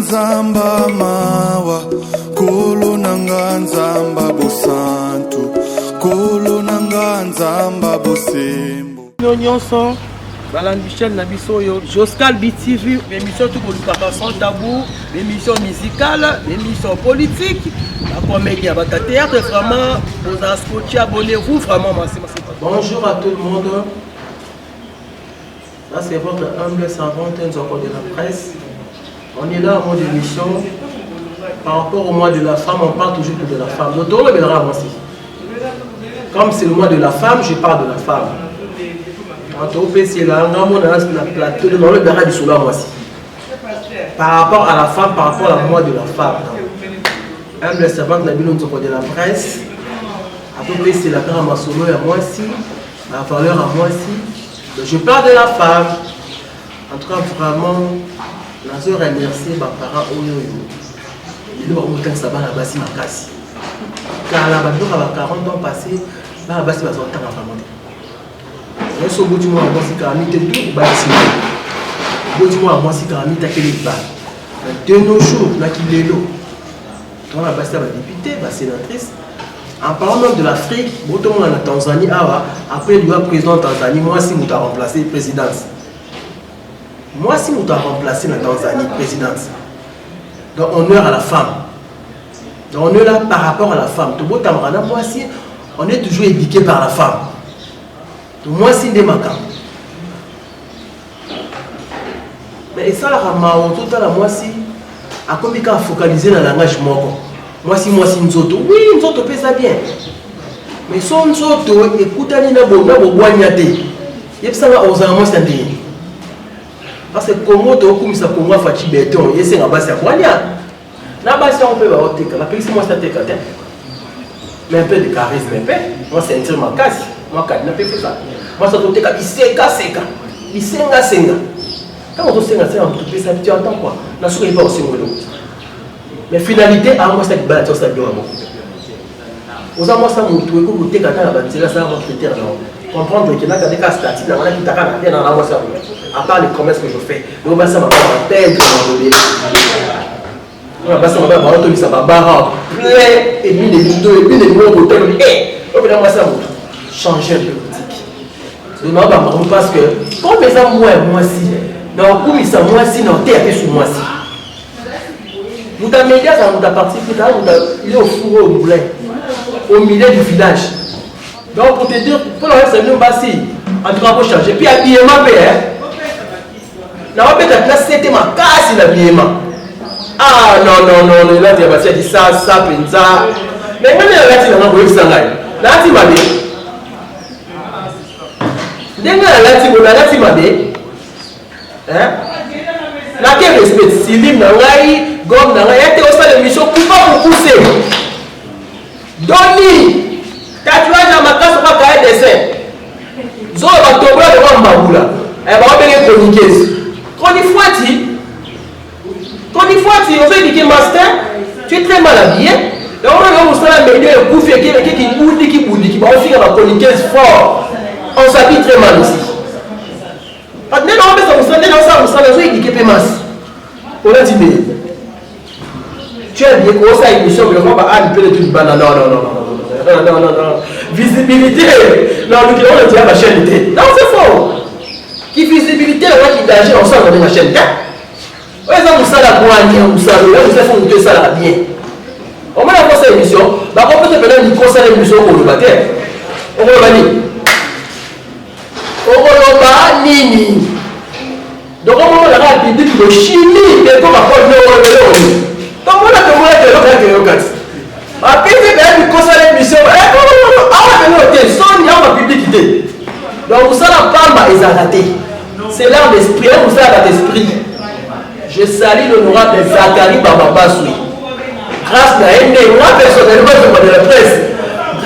nzamba mawa kulu nanga nzamba bosantu kulu nanga nzamba bosembo nyonso Balan Michel Nabisoyo Joscal BTV émission tout pour le sans tabou émission musicale émission politique la comédie à votre théâtre vraiment vous ascoltez abonnez-vous vraiment merci. Bonjour à tout le monde. Là c'est votre humble servante de la presse. On est là au mois d'émission. Par rapport au mois de la femme, on parle toujours de la femme. D'autres le verra aussi. Comme c'est le mois de la femme, je parle de la femme. Par rapport à la femme, par rapport à moi de la femme. Humble servante de la presse. À peu près c'est la part à ma solo et à moi aussi. La valeur à moi aussi. Je parle de la femme. En tout cas, vraiment, je remercie mes parents. Ils ont monté ça va la base ma casse. Car la base a 40 ans passé, la base va sortir en famille. Je suis au bout du mois, moi, c'est quand même tout bâti. Au bout du mois, moi, c'est quand même tout bâti. De nos jours, là, qui est l'eau. On a passé à la députée, la sénatrice. En parlant même de l'Afrique, beaucoup de monde en Tanzanie, après le président de Tanzanie, moi, si nous avons remplacé la présidence. Moi, si nous avons remplacé la Tanzanie, présidence. Donc, honneur à la femme. Donc, on est là par rapport à la femme. Tout le monde, moi, si, on est toujours éduqué par la femme. Moi, c'est des macams. Mais ça, la tout à la moi, si, à combien de focaliser dans le langage moi, si nous autres, oui, nous autres, on ça bien. Mais si nous autres, écoutez, nous avons boignaté. Il y a ça, on a c'est un parce que Congo, tu as comme ça, Congo, Fati Béton, et c'est un bas, c'est un boignat. La base, on peut avoir la personne, moi, c'est un técatin. Mais un peu de charisme, un peu. Moi, c'est un tir ma casse. Moi, je ne peux pas faire ça. Moi, c'est il senga. Quand on senga, tu entends quoi? La souris va au single. Mais finalité, à moi, c'est que balade, ça doit avoir. Aux amours, ça m'a trouvé que vous êtes à la bâtisse, ça va critère. Comprendre que là, il y a des cas statiques, il y a qui t'a bien dans la voie. À part les commerces que je fais, le bas, ça m'a pas perdre. Ça m'a pas entendu, ça va barrer. Et puis les vidéos, et puis les mots de l'hôtel, et moi, ça m'a changer un peu de politique. Parce que, comme les gens, moi, si, donc, comme ils sont moi, si, non, t'es appelé sur moi, si. Nous avons médias, nous avons participé, il est au four, au moulin, au milieu du village. Donc, pour te dire, pour le reste, c'est nous, en tout cas, pour changer. Puis, habillement, là, on peut être là, c'était ma casse, l'habillement. Ah, non, là, tu as dit ça, pensa. Mais quand il y a là, tu n'as pas vu ça, là, tu m'as dit. Dès que tu m'as dit, là, quel respect, Silim, Nangaï, Gom, Nangaï, il y a aussi l'émission pour pas vous pousser. Doni, tatouage à ma casse, on va faire des dessins. Zoro va tomber devant Maboula. Elle va faire des chroniqueuses. Chroniqueuses, on fait éduquer master, tu es très mal habillé. Donc, on va vous faire un meilleur coup, qui va faire la chroniqueuse fort. On s'habille très mal aussi. Tu as dit que ça émission, mais on va aller tout banane. Non. Visibilité. Non, nous on dit à ma chaîne. Non, c'est faux. Qui visibilité, on qui danger ensemble dans ma chaîne. Ouais, ça vous ça la boigne, vous savez, là vous savez que ça la bien. On va avoir cette émission, bah on peut te faire une conseil d'émission pour le baptême. On va venir. Okoloba nini donc on va la dit que chimie et comme rapport donc on a demandé de l'autre après c'est bien du conseil d'émission son y publicité donc vous ça la palme est raté c'est l'art d'esprit vous ça l'art d'esprit je salue l'honorable Zachary Bababasoui grâce à une moi personnellement de la presse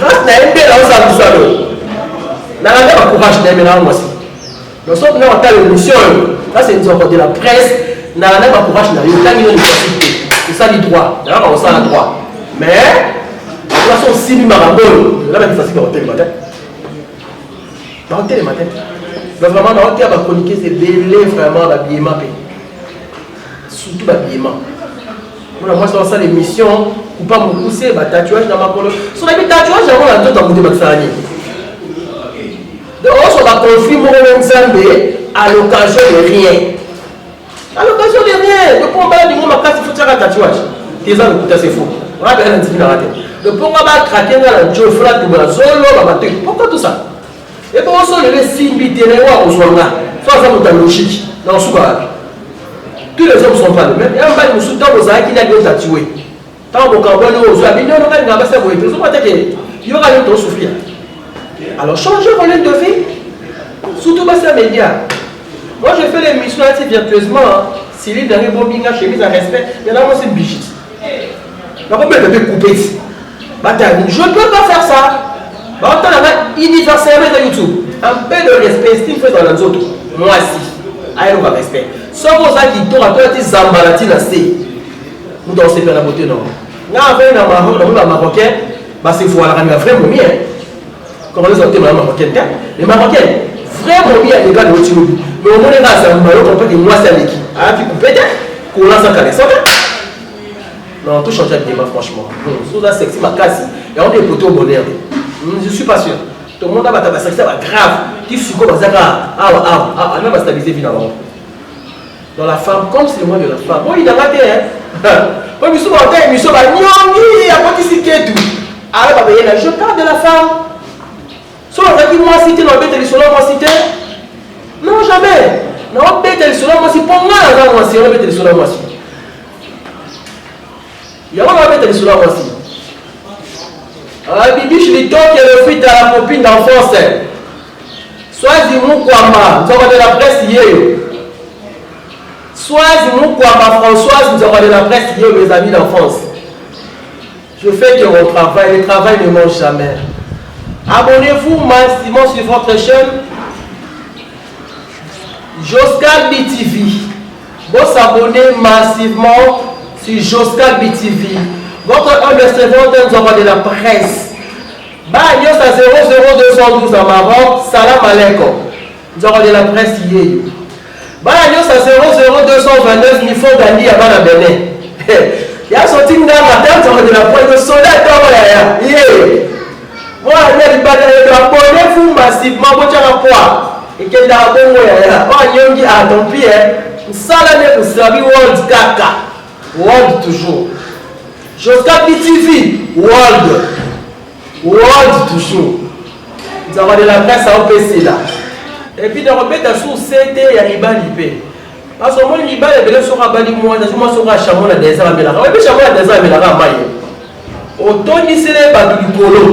grâce à une là on s'amuse n'a pas courage d'ailleurs aussi. Donc sauf que on a l'émission là c'est une sorte de la presse n'a pas courage d'ailleurs là il y a une facilité c'est ça les droits d'ailleurs on ça le droit mais la façon si marabole là c'est facile dans le matin dans le matin donc vraiment dans le chroniquer c'est belé vraiment l'habillement surtout l'habillement Moi, je lance l'émission, ou pas me pousser, tatouage dans ma colonne. Sur la tatouage, j'ai un autre dans mon débat. Donc, on va conflit à l'occasion de rien. À l'occasion de rien. Le combat du monde, il faut faire un tatouage. C'est ça, c'est faux. Le combat va craquer dans le jeu, il faut la trouver. Pourquoi tout ça? Et pour ça, le signe de l'Éwa au Zwanga, soit ça nous logique dans le Souba. Tous les hommes ne sont pas les mêmes. Il y a un peu de soutien aux gens qui n'ont pas tatoué. Tant qu'on va voir aux gens, il y a un peu de temps pour il y aura un temps souffrir. Alors, changez vos lignes de vie. Surtout dans les médias. Moi, je fais l'émission assez virtueusement. Si les derniers bombings, chemise à respect, il y en a moi, c'est une bichette. Donc, on peut couper. Je ne peux pas faire ça. On a universellement dans YouTube. Un peu de respect, c'est une chose dans les autres. Moi aussi. Aïe, on va respect. Sauf aux gens qui tournent à toi, ils s'emballatent dans ce nous dans ces pays la beauté, non. Là, avec les Marocains, c'est voilà, on a vraiment mis. Comment les autres Marocains, les Marocains, vraiment mis à l'égal de l'autre. Mais au moins, les gars, ça me dit que moi, c'est l'équipe. Ah, tu coupes, qu'on lance un calais. Non, tout change de débat, franchement. Sous la sexy, ma casse, et on est plutôt au bonheur. Je ne suis pas sûr. Tout le monde a battu ça, ça va grave. Qui se comme ça, elle va stabiliser finalement. Dans la femme, comme c'est le mois de la femme. Moi, il a raté, hein. Moi, je suis en train de me dire, je parle de la femme. Soit on a dit, moi, cité, non, bête, sur moi, cité. Non, jamais. Non, bête, sur moi, c'est pour moi, moi, c'est on bête, sur moi, cité. Il y a un bête, sur moi, cité. Ah, Bibi, je lui donne le fruit à la copine d'enfance. Sois-y Kwama, nous avons de la presse hier. Sois-y Kwama, Françoise, nous avons de la presse hier, mes amis d'enfance. Je fais que mon travail, le travail ne mange jamais. Abonnez-vous massivement sur votre chaîne Joscal BTV. Vous s'abonnez massivement sur Joscal BTV. Votre homme de servante, nous avons de la presse. Bagnos à 00212 à Maroc, salam alaikum. Nous avons de la presse hier. Bagnos à 00229, il faut gagner avant la Bénin. Il y a sorti une dame à terre, nous avons de la presse. Le soleil est hier. Moi, abonnez-vous massivement, vous avez un poids. Et qu'il y a un bon moyen. Oh, Yongi, ah, tant pis, Salame pour servir World Kaka. World toujours. Jusqu'à BTV, World toujours. Nous avons de la presse à OPC là. Et puis de remettre sur CD, il y a Riba Lipé. Parce que moi, Riba, il y a sur Rabali, moi, sur un chameau à des ans, mais là, il y a chameau à des ans, mais là, autant ni c'est les bateaux du polo.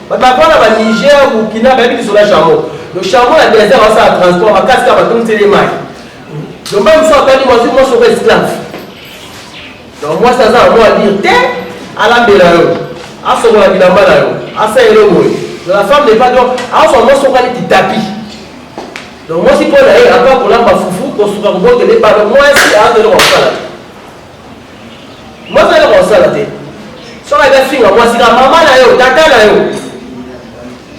Maintenant, on va Niger, Burkina, même sur le chameau. Le chameau à des ans, ça a transport, à casque, à bateau, c'est les mailles. Donc, même si on a dit, moi, sur esclave. Donc moi, ça a moi à dire, t'es à la Bélayo, à son la Bilambalayo, à Saïlo. La femme n'est pas donc, à son nom, son petit tapis. Donc moi, si pour aller à part pour la foufou, pour se faire bon, que les parents, moi, si à de l'enfant. Moi, ça le rend ça la tête. Sur la fille, moi, si la maman là, tata là,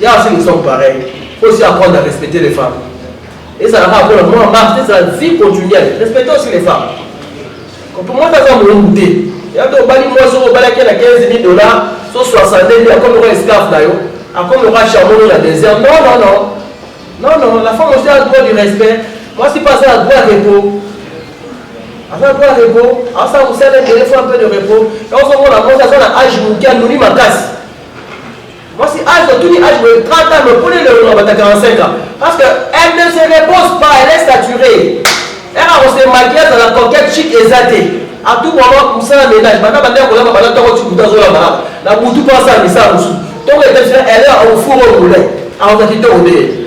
il y a aussi des gens pareils. Il faut aussi apprendre à respecter les femmes. Et ça va apprendre, moi, marcher, c'est la vie continuelle. Respectez aussi les femmes. Pour moi, ça va me goûter. Il y a des bali moi sur le bala qui a 15 000 $, sur 60 000, comme le esclave là, comme le roi chameau dans le désert. Non, la femme aussi a le droit du respect. Moi, si pas ça, elle a le droit à repos. Elle a le droit à repos. Alors, ça, vous savez, il faut un peu de repos. Et on se voit la moi, ça, on a âge qui a nourri ma casse. Moi, si âge, tout dit âge de 30 ans, me prenez le nom à 45 ans. Parce qu'elle ne se repose pas, elle est saturée. Elle a reçu maquillage dans la conquête chic et zaté. À tout moment, comme ça, un ménage. Maintenant, on a maintenant, tu as la boutou pas ça, mais ça, donc, elle est au four au boulet. Alors, on a quitté au nez.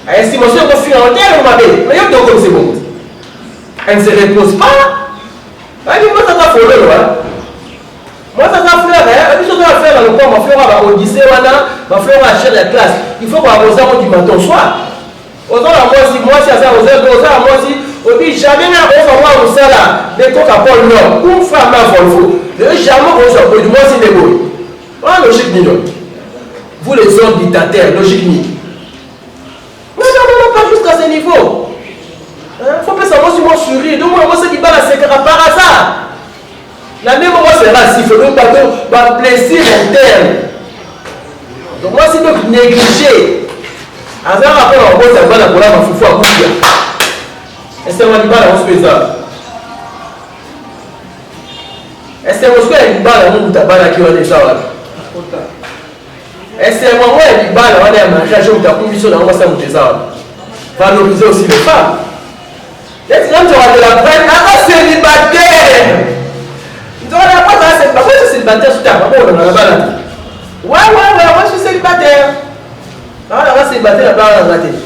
Elle estime aussi qu'on fuit en terre, on m'a dit. Mais il y a deux comme c'est bon. Elle ne se repose pas. Elle dit, moi, ça va foller, moi, ça va fleur, hein. Elle dit, ça va faire dans le corps, ma fleur va Odyssée, ma fleur va acheter la classe. Il faut qu'on va arroser du matin au soir. Aux gens, moi, si ça aux gens, moi, si, on dit jamais, on va voir ça là, des coques à Paul Nord, une femme à Volvo. Jamais, on se peut, moi, c'est des beaux. Pas logique, ni non. Vous, les hommes dictateurs, logique, ni. Non, pas jusqu'à ce niveau. Il faut pas savoir si moi, sourire. Donc, moi, c'est qui bat la séquence par hasard. La même moi c'est raciste, donc pas plaisir interne. Donc moi c'est donc négligé. Azar après on bosse à la bola ma foufou à Kouya. Est-ce que on dit pas la hausse ça? Est-ce que on a une balle à mon tabac qui va déjà là? Est-ce que moi il y a une balle à mon mariage où tu as conviction dans moi ça monte ça? Valoriser aussi les femmes. Est-ce que tu auras de la peine? Ah célibataire. Tu auras la peine moi je suis célibataire sur ta maman on a la balle. Ouais moi je suis célibataire. Ah là c'est célibataire là dans la tête.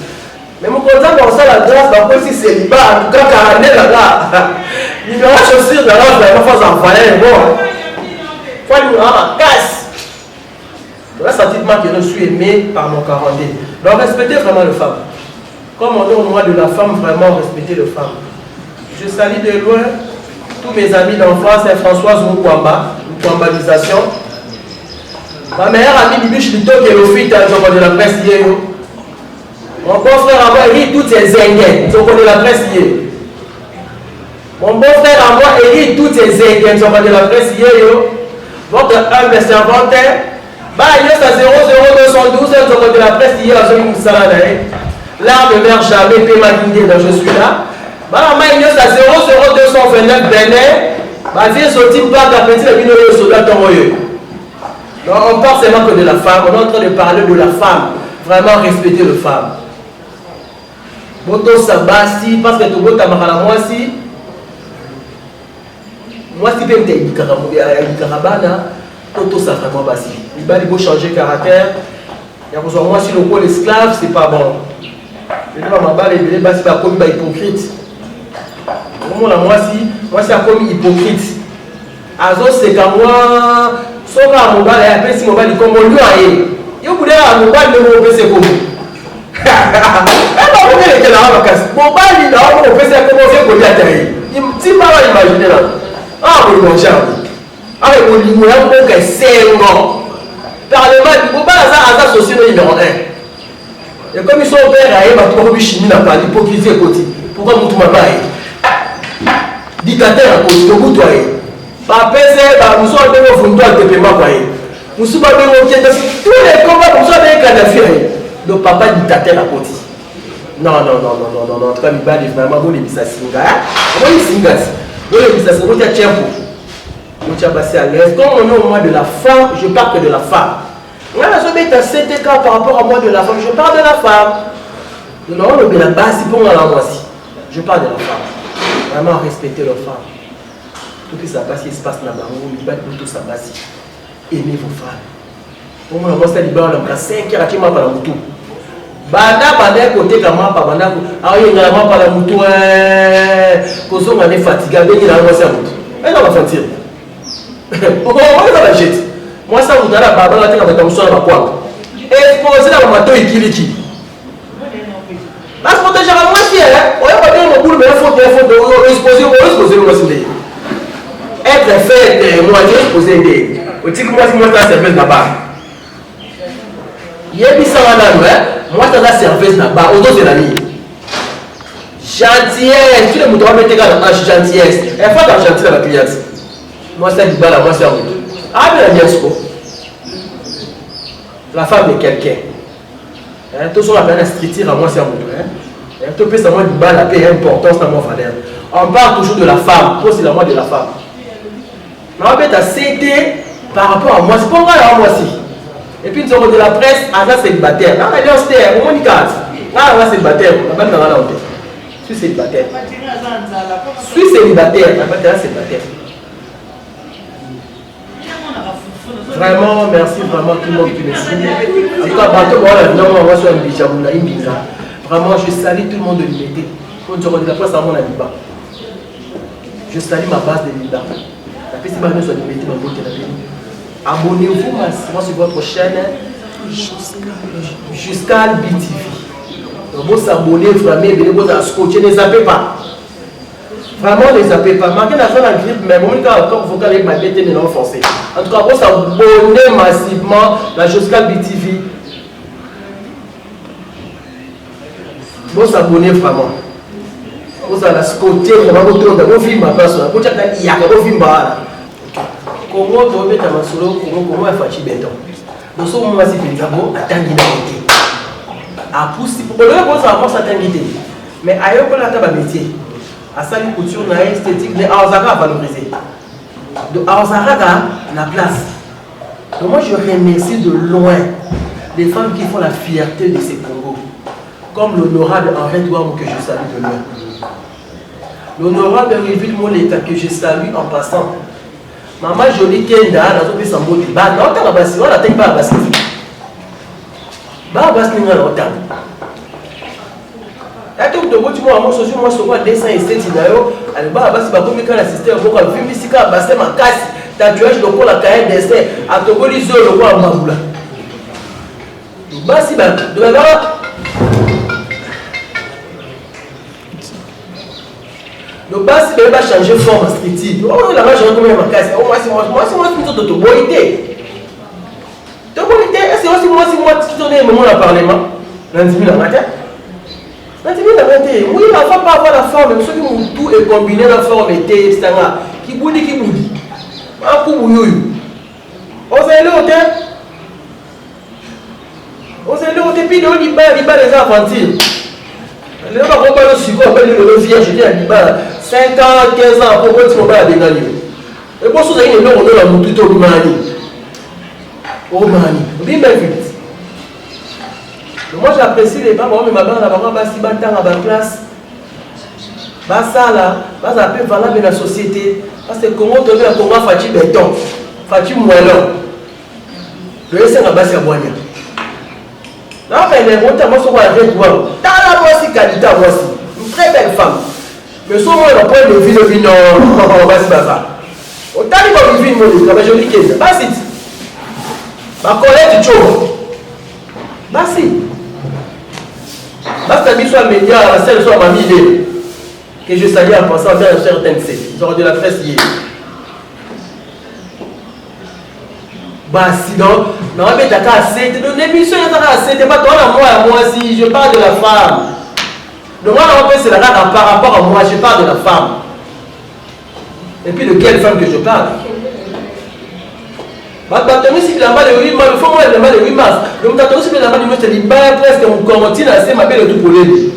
Mais mon content pour ça la grâce bah si célibat en tout cas 49 là. Il y aura chaussures dans la face en fallait bon. Faut lui rendre casse. Là sentiment que je suis aimé par mon 42. Donc respectez vraiment les femmes. Comme on est au mois de la femme, vraiment respectez les femmes. Je salue de loin tous mes amis d'enfance, Françoise Moukwambalisation. Ma meilleure amie Bibiche Lito qui est le fils de la presse hier. Mon beau-frère à moi, il rit toutes ses zinguettes. Ils ont connu la presse hier. Mon beau-frère à moi, il rit toutes ses zinguettes. Ils ont connu la presse hier. Votre humble servante, bah, il est à 00212. Ils ont connu la presse hier. L'arme ne meurt jamais, paie ma dignité, donc je suis là. Bah, il est à 00229 Bénin. Bah, viens sortir pas d'appétit la vie de soldat Toroyo. Donc, on parle seulement que de la femme. On est en train de parler de la femme. Vraiment respecter les femmes. Boto Sabasi, parce que tout le monde a moi si. Moi, si je suis Karabana, Boto Sabasi Basi. Il faut changer de caractère. Il y a besoin moi si le rôle esclave, c'est pas bon. Je dois m'abattre et Basi va comme hypocrite. Moi si a comme hypocrite. Azo c'est qu'à moi, sauf à mon bal et après si mon bal est comme on lui a eu. Il voulait à mon bal de mon PC comme vous. Mon bal il a mon PC comme on fait pour l'atterrir. Il me pas imaginer là. Ah, oui, mon cher. Ah, oui, mon limou, là, mon que c'est bon. Parlement, mon bal a ça associé au numéro 1. Et comme ils sont pères, il va trouver chimie n'a pas l'hypocrisie à côté. Pourquoi mon tout m'a pas dictateur à côté, au bout de toi. Par PC, nous sommes en train de faire un paiement. Nous sommes en train de faire tous les combats, nous sommes en train de faire. Le papa dictateur à côté. Non. En tout cas, il va vraiment bon les bisassinga. Comment il singa? Les bisassinga, il y a tiens pour. Il y a passé à l'aise. Comme on est au mois de la femme, je parle que de la femme. Moi, je vais être 7 cas par rapport à moi de la femme. Je parle de la femme. Non, on est la base, c'est pour moi là, moi aussi. Je parle de la femme. Vraiment respecter la femme. Tout ce qui se passe là-bas, il va tout ça passe. Aimez vos femmes. Pour moi, je vais libérer le 5 heures à qui m'a pas la moutou. Banda côté comme moi, banda ah il y a pas la moutou cause on est fatigué, il a moi ça moutou. Elle va sentir. On va la jeter. Moi ça vous la baba la tête avec ton son la pointe. Exposer la moto ikiliki. Parce que protéger la moi fier, on va pas dire mon boule mais faut exposer moi c'est être fait moi je exposer des. Au tic moi si moi ça service là-bas. Il y a ça moi je suis service là-bas, aux autres amis. Gentillesse, tous les moutons mettent égal à gentillesse. Elle fait de la gentillesse à la cliente. Moi c'est du bal à moi c'est un mouton. Ah mais la nièce la femme est quelqu'un. Tout ça on appelle un streetir à moi c'est un mouton. Tout ça moi du bal à paix importance dans mon valeur. On parle toujours de la femme, c'est la moi de la femme. Mais en fait à céder par rapport à moi, c'est pas moi à moi aussi. Et puis nous avons de la presse, à ça célibataire. Là, on est austère, on est là, on est célibataire. Je suis célibataire. Je suis célibataire. Célibataire. Vraiment, merci vraiment tout le monde qui me suit. En tout cas, vraiment, je salue tout le monde de l'unité. Quand je regarde la place à mon abiba. Je salue ma base de l'Ida. La paix, c'est ma maison de l'unité, ma beauté, la paix. Abonnez-vous massivement sur votre chaîne jusqu'à BTV. Donc vous s'abonnez vraiment, vous scotcher, ne zappez pas. Vraiment ne zappez pas. Marquez la fin de la grippe, mais bon, encore vocal avec ma bête et non français. En tout cas, vous s'abonnez massivement jusqu'à BTV. Vous s'abonnez vraiment. Vous allez scotcher, vous allez vous filmer ma personne. Vous allez vous filmer. Congo doit être un solo, Congo est fatigué béton. Dans ce moment, c'est Pélicabo, à Tanguinité. À pousser, pour le moment, ça va pas Tanguinité. Mais ailleurs, on a un métier. À ça, les coutures, on a esthétique, les Arzara valoriser. De Arzara, la place. Donc, moi, je remercie de loin les femmes qui font la fierté de ces Congos. Comme l'honorable Henri Douamou que je salue de loin. L'honorable Riville Moleta que je salue en passant. Maman Jolie Kenda, dans un peu sans mot de bas, non, t'as pas si on n'atteint pas à bassin. Bah, bassin, on a autant. Et tout le monde, tu vois, moi, je suis moi, dessin et c'est d'ailleurs, elle va bassin, bah, comme quand l'assisteur, pour qu'on filme ici, quand bassin, ma casse, tatouage, le coup, la carrière d'essai, à Togo, l'iso, le coup, à Maboula. Bassin, bah, de la le bas, si va changer forme street. Oh, là-bas, je recommande ma casse. Oh, moi, c'est une sorte de bonité. De bonité, c'est aussi moi, qui tourne un moment dans le Parlement. L'indimi la matin. L'indimi la matin. Oui, la femme pas avoir la forme, mais ceux qui ont tout et combiné la forme et etc. Qui boudi, qui boudi. Un coup bouillou. On s'est là, on s'est là, puis on dit pas les aventures. Le va pas le suivre, le vierge, je dis à Liba, 5 ans, 15 ans, pourquoi tu ne vas pas la dégager? Et pour ça, il y a un peu de moutou au Mani. Au Mani. Bien vite. Moi, j'apprécie les parents, mais ma mère, la maman, si battant à ma place, ça là, ça peut valable dans la société. Parce que comment tu veux comment Fati béton, Fati moellon. Le laisser à Bassi à Boigna. Là, elle est montée à moi sur la règle. T'as la voici, Kalita, voici. Une très belle femme. Mais sur moi, on a pas de vie, non, on va se battre. On t'a dit qu'on vit une mode, mais je dis que c'est pas si. Ma collègue du Tchou. Bah si. Basta dit soit média, la seule soit ma vie. Que je salue en pensant vers un certain C. Ils auront de la presse hier. Bah si non, mais t'as qu'à accepter. Dans l'émission, t'as qu'à accepter. Pas toi, moi, si je parle de la femme. Donc moi, en fait, c'est la rade par rapport à moi, je parle de la femme. Et puis de quelle femme que je parle? Bah, si la balle de 8 mars, il faut moi la balle de 8 mars. Donc, t'as aussi la balle de 8 mars, il baille presque, on continue à se m'appeler le tout pour lui.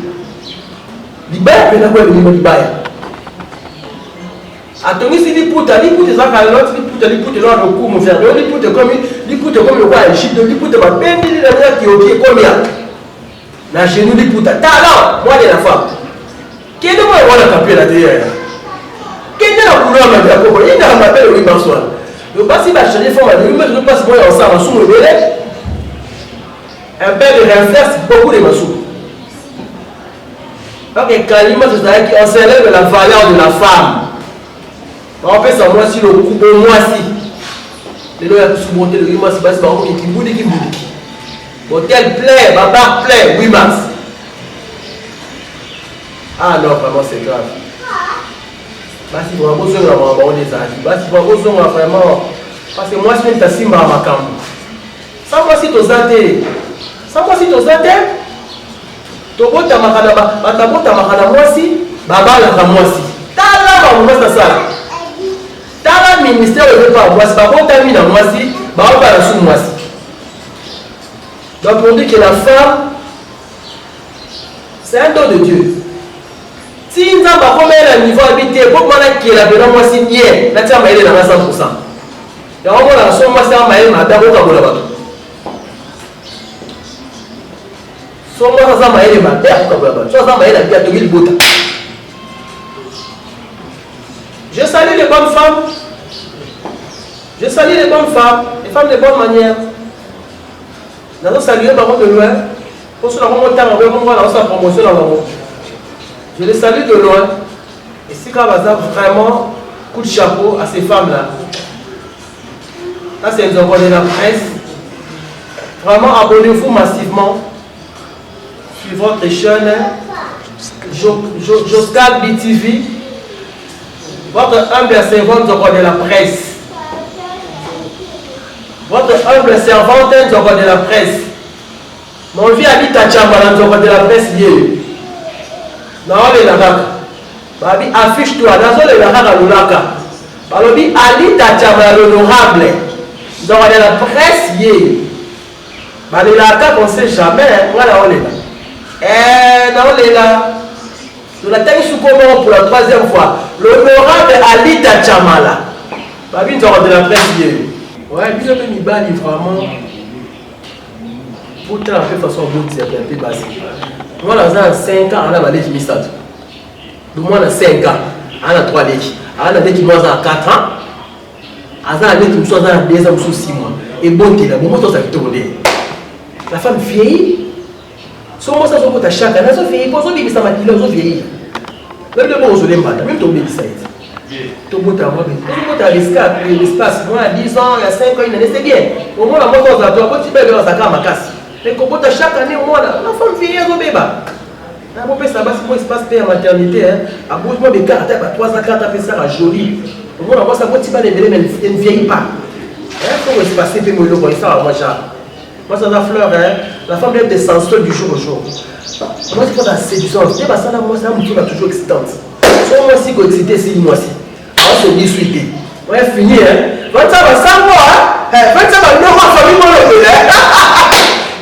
Il baille, mais d'abord, il baille. Attendez, si les poutres, les affaires, les poutres, là, le coup, mon frère, les poutres comme le roi Égypte, les poutres, ma peine, il y a qui est combien? Là, chez nous, les poutres, talent, moi, de la femme. Qui est de moi, on a tapé la derrière? Qui est de la couleur, ma bien, il y a un appel au 8 mars. Le passé va changer de forme, le même ne passe pas ensemble, sous le délai. Un père de réinflexe, beaucoup de massous. Donc, Kalima, c'est-à-dire qu'on s'élève la valeur de la femme. On fait ça, moi, si le coup, moi, si. Les gens ont sous-monté le 8 mars, c'est pas qui boudi. Hôtel plaît, ma barre plaît, 8 mars. Ah non, vraiment, c'est grave. Basi pour besoin de vraiment des avis. Basi pour besoin vraiment parce que moi je suis assis ma makambo. Sans moi si tu zate. Sans moi si tu zate. To bota makana ba ta bota makana moi si baba la moi si. Tala ba moi ça ça. Tala ministère de pas moi si baba ta mis dans moi si baba la sous moi si. Donc on dit que la femme c'est un don de Dieu. Si nous avons un niveau habité, pour moi, qui est la bonne moi, c'est bien. Là, tu as maillé dans 100%. Et on va la somme, moi, c'est un maillé, ma dame, au là-bas. Somme, moi, ça maillé, ma terre, au là-bas. Soit ça maillé, la pierre de l'île Bouta. Je salue les bonnes femmes. Je salue les bonnes femmes, les femmes de bonne manière. Nous allons saluer par contre de loin. Pour cela, on va lancer la promotion dans le monde. Je les salue de loin. Et si Kabaza vraiment coup de chapeau à ces femmes-là. Là, c'est les envois de la presse. Vraiment, abonnez-vous massivement sur votre chaîne Joscal BTV. Votre humble servante de la presse. Votre humble servante de la presse. Mon vie habite à Tchamba, de la presse liée. Non, les Nagaka. Babi, affiche-toi. Dans les Nagaka, Lulaka. balobi Alita Chamala l'honorable donc on est la presse yé balelaka qu'on sait jamais voilà on est là nous la tenons pour la 3e fois l'honorable Alita Chamala babi nous de la presse yé ouais bien que Mibali vraiment pour la façon bonne c'est un peu basse moi dans 5 ans on a balé qui stade donc moi dans 5 ans on a 3 lèches on a des qui nous en 4 ans on a des qui nous en 2 ans ou 6 mois et bon t'es là bon moi ça fait tourner la femme vieillit son moi ça sont chaque année ça vieillit pour ça dit ça m'a dit là ça vieillit même de bon on se les bat même tomber ça tout beau ta moi tout ta l'espace moi à 10 ans il y a 5 ans il est bien au moins la moto ça doit quand tu peux dans sa carte casse mais comme chaque année au moins la femme vieillit au bébé na bon ça va c'est espace paix en maternité hein à bout moi des cartes à 3 ans 4 ans ça sera joli au moins la ça quand tu vas les mais elle ne vieillit pas hein faut espacer puis moi le quoi ça moi moi ça fleur hein la femme est sensuelle du jour au jour moi c'est pas la séduction c'est pas ça là moi ça me trouve toujours excitante soit moi si excité c'est moi si on se dit suite ouais fini hein va ça va ça moi hein va ça va non ma famille moi le hein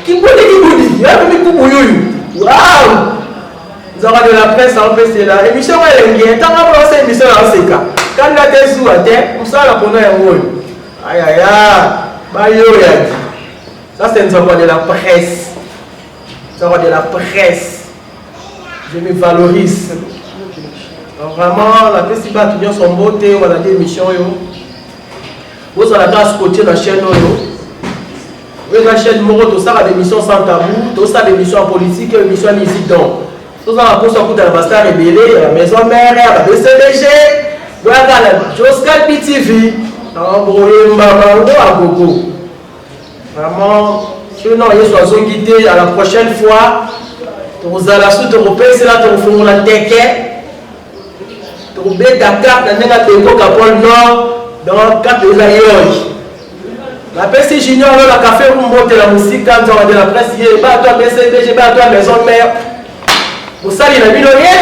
qui boude hein mais coup bouillou waouh nous avons de la presse en fait c'est là émission elle est bien tant qu'on va faire émission en CK quand la tête sous à terre on ça la pendant un mois aïe aïe aïe bah yo ya ça c'est nous avons de la presse nous avons de la presse je me valorise donc vraiment la festival tout son beauté on a des émissions yo vous allez à côté la chaîne yo la chaîne Moro tout ça des émissions sans tabou tout ça des émissions politiques et émissions incidents tout ça pour ça pour la Basta Rebelle la maison mère la BCDG voilà Joscal PTV en broyer maman à gogo vraiment sinon il soit zone guidée à la prochaine fois vous allez sous européen c'est là tu fais la teke tu mets Dakar dans la déco Capol Nord dans 4 ailleurs la PC Junior la café pour monter la musique quand on de la presse hier pas toi BCDG pas toi maison mère pour ça il a mis le rien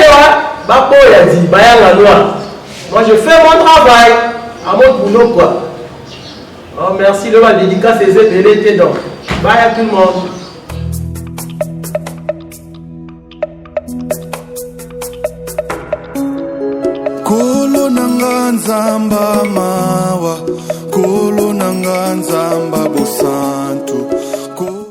bah bon il a dit bah la loi moi je fais mon travail à mon boulot quoi oh merci le ma dédicace ses aides était donc bye à tout le monde Kolo nanga nzamba mawa Kolo nanga nzamba